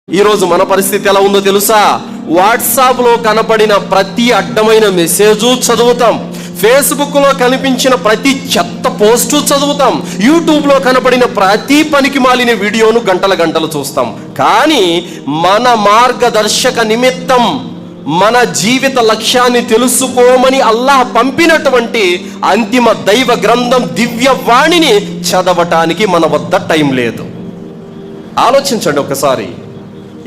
ఈరోజు మన పరిస్థితి ఎలా ఉందో తెలుసా? వాట్సాప్లో కనపడిన ప్రతి అడ్డమైన మెసేజు చదువుతాం, ఫేస్బుక్లో కనిపించిన ప్రతి చెత్త పోస్టు చదువుతాం, యూట్యూబ్లో కనపడిన ప్రతి పనికి మాలిన వీడియోను గంటలు చూస్తాం. కానీ మన మార్గదర్శక నిమిత్తం మన జీవిత లక్ష్యాన్ని తెలుసుకోమని అల్లాహ్ పంపినటువంటి అంతిమ దైవ గ్రంథం దివ్యవాణిని చదవటానికి మన వద్ద టైం లేదు. ఆలోచించండి ఒకసారి.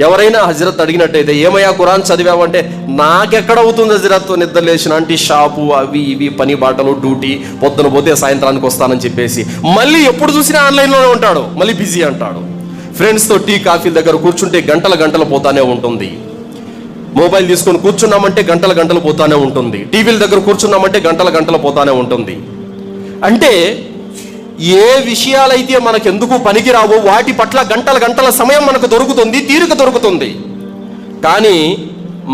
ఎవరైనా హజరత్ అడిగినట్టయితే, ఏమయ్యా ఖురాన్ చదివావంటే, నాకెక్కడవుతుంది హజరత్, నిద్ర లేచిన అంటే షాపు అవి ఇవి పని బాటలు డ్యూటీ, పొద్దున పోతే సాయంత్రానికి వస్తానని చెప్పేసి మళ్ళీ ఎప్పుడు చూసినా ఆన్లైన్లోనే ఉంటాడు, మళ్ళీ బిజీ అంటాడు. ఫ్రెండ్స్తో టీ కాఫీ దగ్గర కూర్చుంటే గంటలు పోతానే ఉంటుంది. మొబైల్ తీసుకొని కూర్చున్నామంటే గంటలు పోతానే ఉంటుంది. టీవీల దగ్గర కూర్చున్నామంటే గంటలు పోతానే ఉంటుంది. అంటే ఏ విషయాలైతే మనకెందుకు పనికిరావో వాటి పట్ల గంటల సమయం మనకు దొరుకుతుంది, తీరిక దొరుకుతుంది. కానీ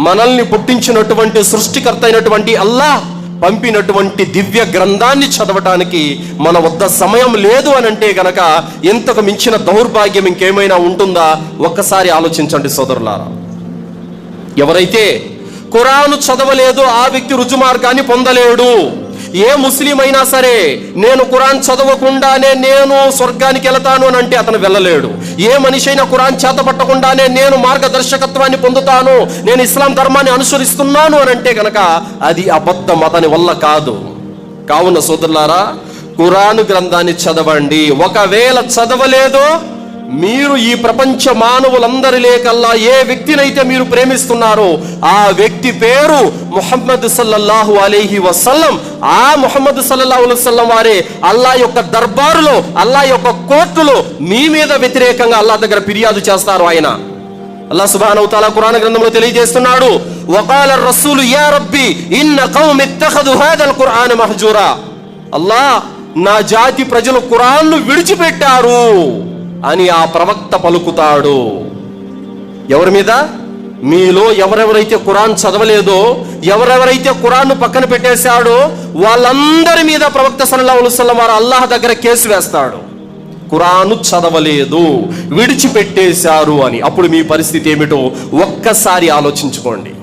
మనల్ని పుట్టించినటువంటి సృష్టికర్త అయినటువంటి అల్లాహ్ పంపినటువంటి దివ్య గ్రంథాన్ని చదవటానికి మన వద్ద సమయం లేదు అని అంటే గనక ఎంతకు మించిన దౌర్భాగ్యం ఇంకేమైనా ఉంటుందా? ఒక్కసారి ఆలోచించండి సోదరులారా. ఎవరైతే ఖురాను చదవలేదో ఆ వ్యక్తి రుజుమార్గాన్ని పొందలేడు. ఏ ముస్లిం అయినా సరే నేను ఖురాన్ చదవకుండానే నేను స్వర్గానికి వెళతాను అని అంటే అతను వెళ్ళలేడు. ఏ మనిషి అయినా ఖురాన్ చేతపట్టకుండానే నేను మార్గదర్శకత్వాన్ని పొందుతాను, నేను ఇస్లాం ధర్మాన్ని అనుసరిస్తున్నాను అని అంటే కనుక అది అబద్ధం, అతని వల్ల కాదు. కావున సోదరులారా, ఖురాను గ్రంథాన్ని చదవండి. ఒకవేళ చదవలేదో మీరు ఈ ప్రపంచ మానవులందరిలేకల్లా ఏ వ్యక్తినైతే మీరు ప్రేమిస్తున్నారో ఆ వ్యక్తి పేరు ముహమ్మద్ సల్లల్లాహు అలైహి వసల్లం. ఆ ముహమ్మద్ సల్లల్లాహు అలైహి వసల్లం వారే అల్లా యొక్క దర్బారులో, అల్లా యొక్క కోర్టులో మీ మీద వ్యతిరేకంగా అల్లా దగ్గర ఫిర్యాదు చేస్తారు. ఆయన అల్లాహ్ సుబ్హానహు వ తఆలా ఖురాన్ గ్రంథంలో తెలియజేస్తున్నాడు, వకాల రసూలు యా రబ్బీ ఇన్న కౌమి ఇత్తఖదు హాదల్ ఖురాన మహజూరా. అల్లాహ్, నా జాతి ప్రజలు ఖురాన్ను విడిచిపెట్టారు అని ఆ ప్రవక్త పలుకుతాడు. ఎవరి మీద? మీలో ఎవరెవరైతే ఖురాన్ చదవలేదో, ఎవరెవరైతే ఖురాన్ను పక్కన పెట్టేశాడో వాళ్ళందరి మీద ప్రవక్త సల్లల్లాహు అలైహి వసల్లం వారు అల్లాహ్ దగ్గర కేసు వేస్తాడు. ఖురాను చదవలేదు, విడిచిపెట్టేశారు అని. అప్పుడు మీ పరిస్థితి ఏమిటో ఒక్కసారి ఆలోచించుకోండి.